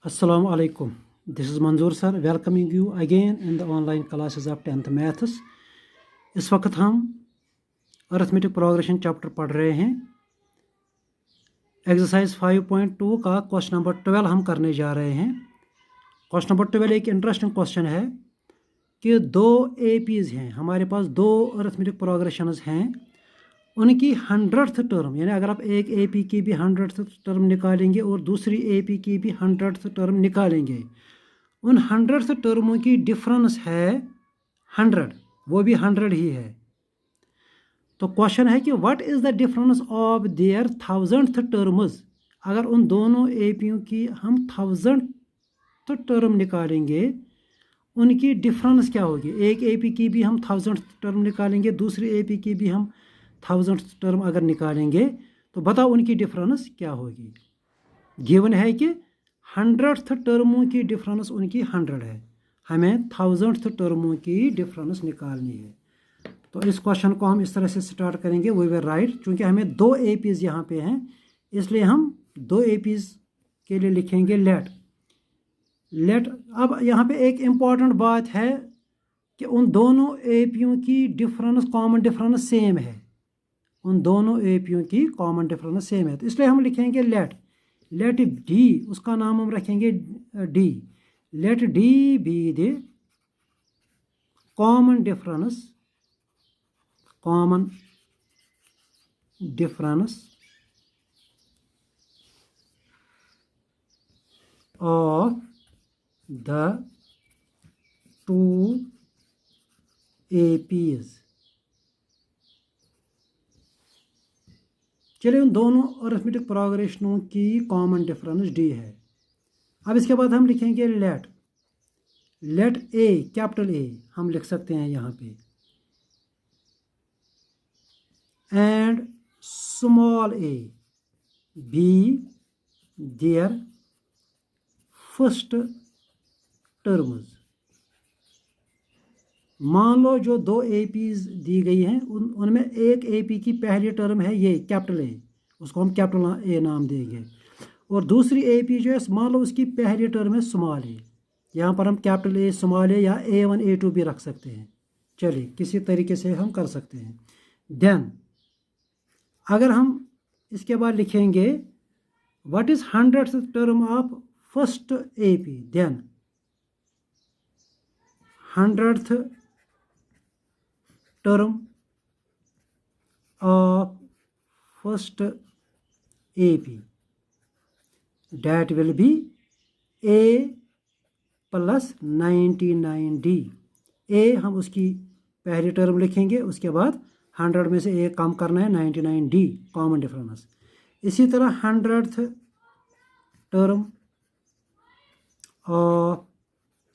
Assalamu alaikum. This is Manzoor sir welcoming you again in the online classes of 10th Maths. इस वक्त हम arithmetic progression chapter पढ़ रहे हैं। Exercise 5.2 का क्वेश्चन नंबर 12 हम करने जा रहे हैं। क्वेश्चन नंबर 12 एक इंटरेस्टिंग क्वेश्चन है कि दो एपीज़ हैं, हमारे पास दो अरिथमेटिक प्रोग्रेशंस हैं, उनकी 100th टर्म, यानी अगर आप एक एपी की भी 100th टर्म निकालेंगे और दूसरी एपी की भी 100th टर्म निकालेंगे, उन 100th टर्मों की डिफरेंस है 100, वो भी 100 ही है। तो क्वेश्चन है कि what is the difference of their 1000th terms. अगर उन दोनों एपीओ की हम 1000th टर्म निकालेंगे, उनकी डिफरेंस क्या होगी। एक एपी की भी हम 1000th टर्म निकालेंगे, दूसरी एपी की भी हम 1000th टर्म अगर निकालेंगे, तो बताओ उनकी डिफरेंस क्या होगी। गिवन है कि 100th टर्मों की डिफरेंस उनकी 100 है, हमें 1000th टर्मों की डिफरेंस निकालनी है। तो इस क्वेश्चन को हम इस तरह से स्टार्ट करेंगे। वी विल राइट, चूँकि हमें दो एपीज़ यहाँ पे हैं, इसलिए हम दो एपीज़ के लिए लिखेंगे लेट। अब यहाँ पे एक इम्पॉर्टेंट बात है कि उन दोनों एपीओ की डिफरेंस, कॉमन डिफरेंस सेम है। उन दोनों एपीओ की कॉमन डिफरेंस सेम है, तो इसलिए हम लिखेंगे लेट डी, उसका नाम हम रखेंगे D. Let D be the common difference of the two APs। चलिए, उन दोनों अरिथमेटिक प्रोग्रेशनों की कॉमन डिफरेंस डी है। अब इसके बाद हम लिखेंगे लेट ए, कैपिटल ए हम लिख सकते हैं यहाँ पे, and small A B their first terms. मान लो जो दो एपीज़ दी गई हैं, उनमें एक एपी की पहली टर्म है ये कैपिटल ए, उसको हम कैपिटल ए नाम देंगे, और दूसरी एपी जो है, मान लो उसकी पहली टर्म है स्मॉल ए। यहाँ पर हम कैपिटल ए, स्मॉल ए या A1 A2 भी रख सकते हैं। चलिए, किसी तरीके से हम कर सकते हैं। देन अगर हम इसके बाद लिखेंगे what is 100th term of first AP, then 100th term of first AP, that will be A plus 99D। A हम उसकी पहली टर्म लिखेंगे, उसके बाद 100 में से A कम करना है, 99D कॉमन डिफरेंस। इसी तरह 100th term of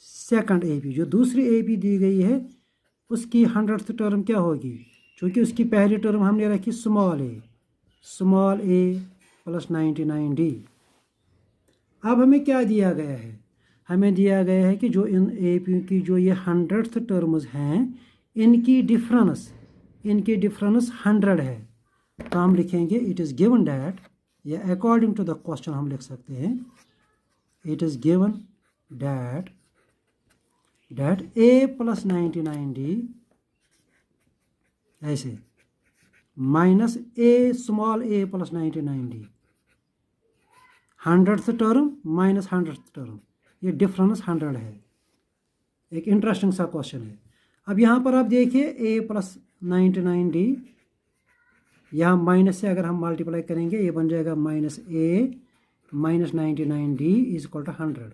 second AP, जो दूसरी AP दी गई है, उसकी 100th टर्म क्या होगी। चूँकि उसकी पहली टर्म हमने रखी स्मॉल ए प्लस 99D। अब हमें क्या दिया गया है, हमें दिया गया है कि जो इन एपी की जो ये 100th टर्म्स हैं, इनकी डिफरेंस 100 है। तो हम लिखेंगे इट इज़ गिवन डैट, या अकॉर्डिंग टू द क्वेश्चन हम लिख सकते हैं, it is given that A plus 99D ऐसे minus A small a plus 99D, 100th term minus 100th term, ये डिफरेंस 100 है। एक इंटरेस्टिंग सा क्वेश्चन है। अब यहाँ पर आप देखिए A plus 99D, यहाँ माइनस से अगर हम मल्टीप्लाई करेंगे, ये बन जाएगा minus A minus 99D is equal to 100।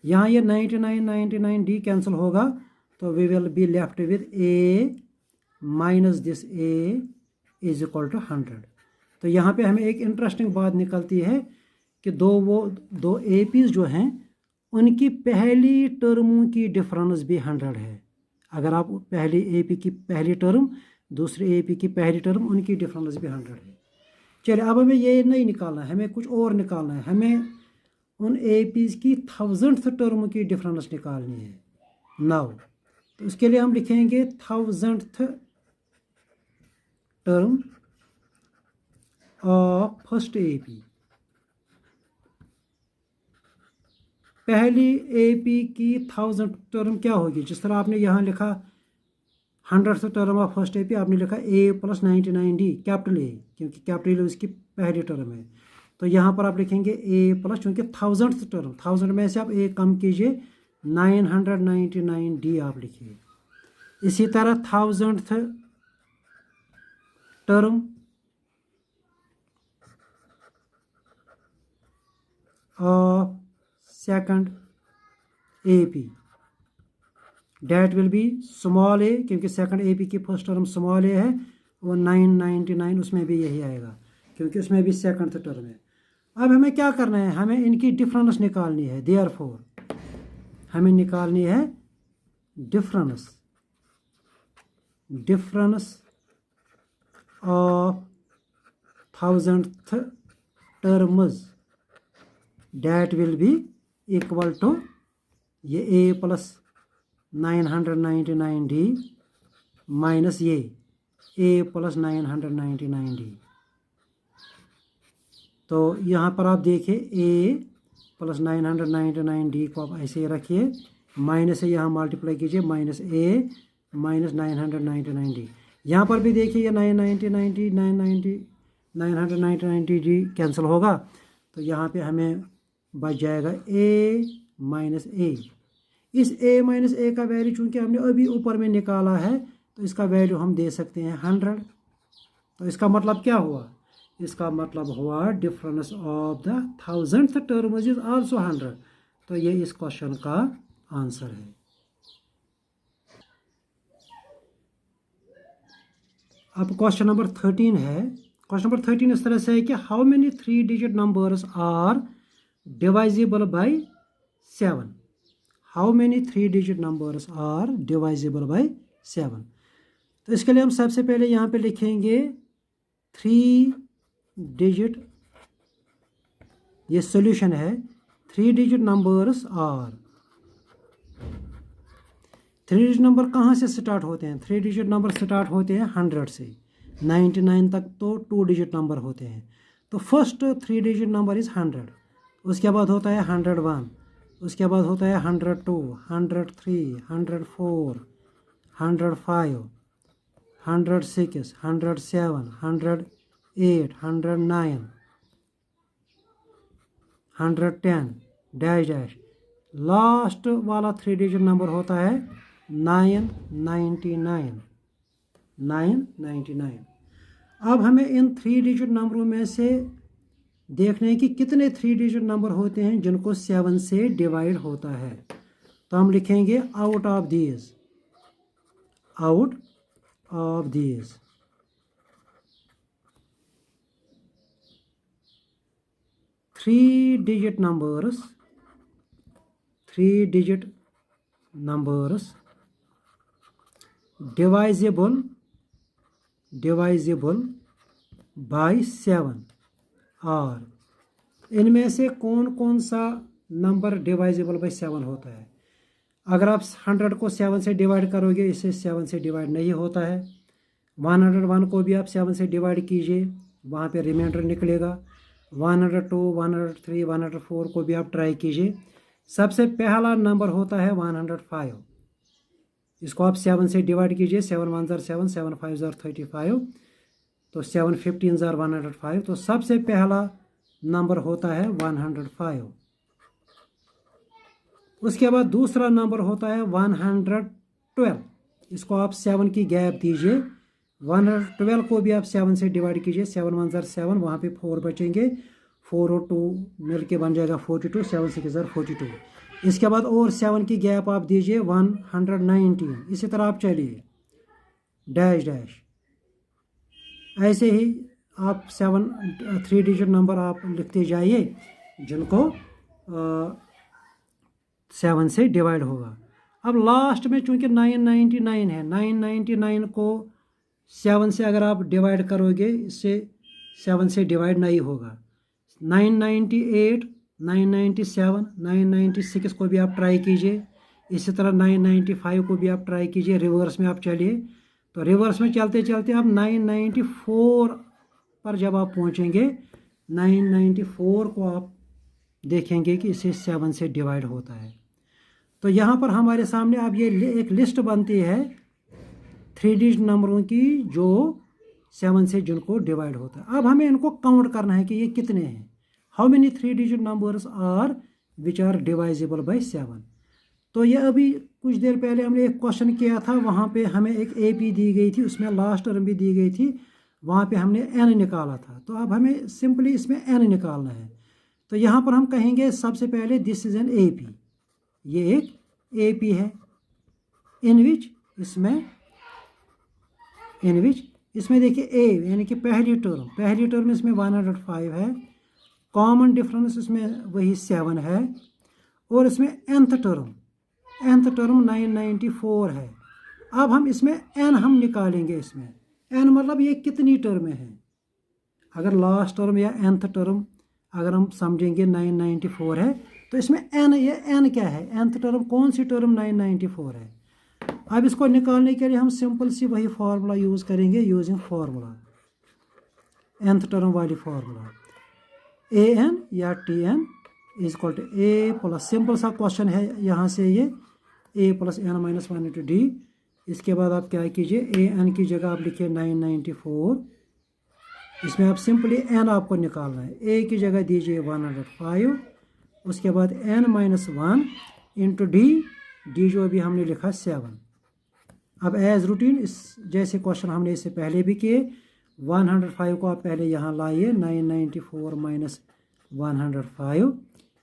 यहाँ ये 99 कैंसिल होगा, तो we will be left with A minus this A is equal to 100। तो यहाँ पे हमें एक इंटरेस्टिंग बात निकलती है कि दो एपीज़ जो हैं, उनकी पहली टर्मों की डिफरेंस भी 100 है। अगर आप पहली एपी की पहली टर्म, दूसरी एपी की पहली टर्म, उनकी डिफरेंस भी 100 है। चलिए, अब हमें ये नहीं निकालना है, हमें कुछ और निकालना है। हमें उन एपीज़ की 1000th टर्म की डिफरेंस निकालनी है नाउ। तो इसके लिए हम लिखेंगे 1000th term of first AP. पहली AP की 1000 टर्म क्या होगी? जिस तरह आपने यहाँ लिखा 100th term of first AP, आपने लिखा A + 99D कैपिटल A, क्योंकि कैपिटल उसकी पहली टर्म है। तो यहाँ पर आप लिखेंगे A प्लस, चूँकि 1000th टर्म, 1000 में से आप A कम कीजिए, 999D आप लिखिए। इसी तरह 1000th term of second AP, that will be small a, क्योंकि सेकंड AP की फर्स्ट टर्म स्मॉल a है, और 999 उसमें भी यही आएगा, क्योंकि उसमें भी सेकंड टर्म है। अब हमें क्या करना है? हमें इनकी डिफरेंस निकालनी है। देयरफॉर हमें निकालनी है difference of 1000th terms, that will be equal to ये A + 999D माइनस ये A + 999D। तो यहाँ पर आप देखिए A + 999D को आप ऐसे ही रखिए, माइनस से यहाँ मल्टीप्लाई कीजिए, -A - 999D। यहाँ पर भी देखिए ये 999D कैंसिल होगा, तो यहाँ पे हमें बच जाएगा A - A। इस A - A का वैल्यू चूँकि हमने अभी ऊपर में निकाला है, तो इसका वैल्यू हम दे सकते हैं 100। तो इसका मतलब क्या हुआ? इसका मतलब हुआ difference of the 1000th terms is also 100। तो ये इस क्वेश्चन का आंसर है। अब क्वेश्चन नंबर 13 है। क्वेश्चन नंबर 13 इस तरह से है कि how many 3 digit numbers are divisible by 7? How many 3 digit numbers are divisible by 7? तो इसके लिए हम सबसे पहले यहाँ पे लिखेंगे 3 डिजिट, ये सॉल्यूशन है। 3 digit numbers are, 3 digit number कहाँ से स्टार्ट होते हैं? 3 डिजिट नंबर स्टार्ट होते हैं 100 से, 99 तक तो 2 डिजिट नंबर होते हैं। तो फर्स्ट 3 डिजिट नंबर इज़ 100, उसके बाद होता है 101, उसके बाद होता है 102, 103, 104, 105, 106, 107, 108, 109, 110 डैश डैश। लास्ट वाला 3 डिजिट नंबर होता है 999, 999। अब हमें इन 3 डिजिट नंबरों में से देखने हैं कि कितने 3 डिजिट नंबर होते हैं जिनको 7 से डिवाइड होता है। तो हम लिखेंगे out of these, 3 digit numbers divisible by 7 और इनमें से कौन कौन सा नंबर डिवाइजिबल बाय 7 होता है? अगर आप 100 को 7 से डिवाइड करोगे, इसे 7 से डिवाइड नहीं होता है। 101 को भी आप 7 से डिवाइड कीजिए, वहाँ पे रिमाइंडर निकलेगा। 102, 103, 104 को भी आप ट्राई कीजिए। सबसे पहला नंबर होता है 105, इसको आप 7 से डिवाइड कीजिए। 7 1 ज़र 7, 7 5 ज़र 35, तो 7 15 ज़र 105। तो सबसे पहला नंबर होता है 105। उसके बाद दूसरा नंबर होता है 112, इसको आप 7 की गैप दीजिए। 112 को भी आप 7 से डिवाइड कीजिए। 7 1 ज़र 7, वहाँ पे 4 बचेंगे, 4 और 2 मिल के बन जाएगा 42, 7 6 ज़र 42। इसके बाद और 7 की गैप आप दीजिए 119। इसी तरह आप चलिए डैश डैश, ऐसे ही आप 3 डिजिट नंबर आप लिखते जाइए जिनको 7 से डिवाइड होगा। अब लास्ट में चूंकि 999 है, 999 को 7 से अगर आप डिवाइड करोगे, इससे 7 से डिवाइड नहीं होगा। 998, 997, 996 को भी आप ट्राई कीजिए। इसी तरह 995 को भी आप ट्राई कीजिए। रिवर्स में आप चलिए, तो रिवर्स में चलते चलते आप 994 पर जब आप पहुंचेंगे, 994 को आप देखेंगे कि इसे 7 से डिवाइड होता है। तो यहाँ पर हमारे सामने अब ये एक लिस्ट बनती है 3 डिजिट नंबरों की जो 7 से जिनको डिवाइड होता है। अब हमें इनको काउंट करना है कि ये कितने हैं। How many 3 digit numbers are which are divisible by 7। तो ये अभी कुछ देर पहले हमने एक क्वेश्चन किया था, वहाँ पे हमें एक AP दी गई थी, उसमें लास्ट टर्म भी दी गई थी, वहाँ पे हमने n निकाला था। तो अब हमें सिंपली इसमें n निकालना है। तो यहाँ पर हम कहेंगे सबसे पहले दिस इज़ एन AP, ये एक AP है। इन विच इसमें देखिए a यानी कि पहली टर्म इसमें 105 है, कॉमन डिफरेंस इसमें वही 7 है, और इसमें nth टर्म 994 है। अब हम इसमें n हम निकालेंगे। इसमें n मतलब ये कितनी टर्म है। अगर लास्ट टर्म या nth टर्म अगर हम समझेंगे 994 है, तो इसमें n, ये n क्या है, nth टर्म कौन सी टर्म 994 है। अब इसको निकालने के लिए हम सिंपल सी वही फार्मूला यूज़ करेंगे, यूजिंग फार्मूला nth टर्म वाली फार्मूला an या tn is equal to a plus, simple सा क्वेश्चन है यहाँ से, ये a plus n minus 1 into D. इसके बाद आप क्या कीजिए, an की जगह आप लिखिए 994, इसमें आप सिंपली n आपको निकालना है, a की जगह दीजिए 105, उसके बाद n माइनस 1 इंटू डी जो अभी हमने लिखा 7। अब एज रूटीन इस जैसे क्वेश्चन हमने इससे पहले भी किए, 105 को आप पहले यहाँ लाइए, 994 माइनस 105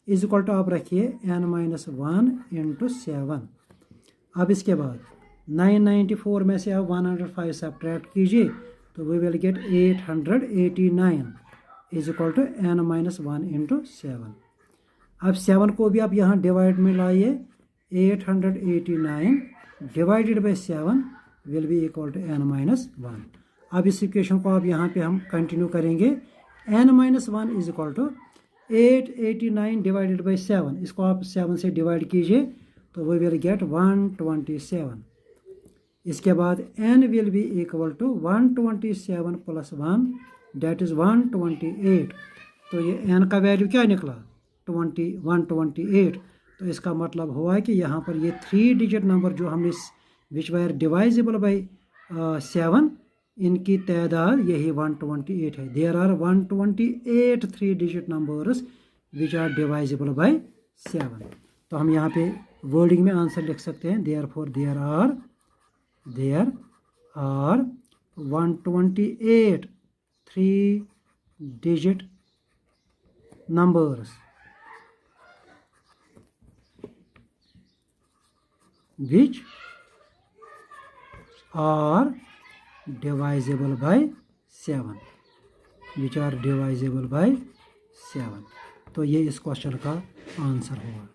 इज इक्वल टू आप रखिए n माइनस 1 इंटू 7। अब इसके बाद 994 में से आप 105 सब्ट्रैक्ट कीजिए, तो we will get 889 is equal to n minus 1 into 7। अब 7 को भी आप यहाँ डिवाइड में लाइए, 889 divided by 7 will be equal to n minus 1। अब इस इक्वेशन को आप यहाँ पे हम कंटिन्यू करेंगे, n minus 1 is equal to 889 divided by 7, इसको आप 7 से डिवाइड कीजिए, तो वी विल गेट 127। इसके बाद n will be equal to 127 plus 1 that is 128। तो ये n का वैल्यू क्या निकला, 128। तो इसका मतलब हुआ कि यहाँ पर ये 3 डिजिट नंबर जो हमने विच वायर डिवाइजेबल बाई 7, इनकी तादाद यही 128 है। There are 128 3 digit numbers which are divisible by 7। तो हम यहाँ पे वर्डिंग में आंसर लिख सकते हैं, there are 128 3 digit numbers which are divisible by 7, which are divisible by 7। तो ये इस क्वेश्चन का आंसर होगा।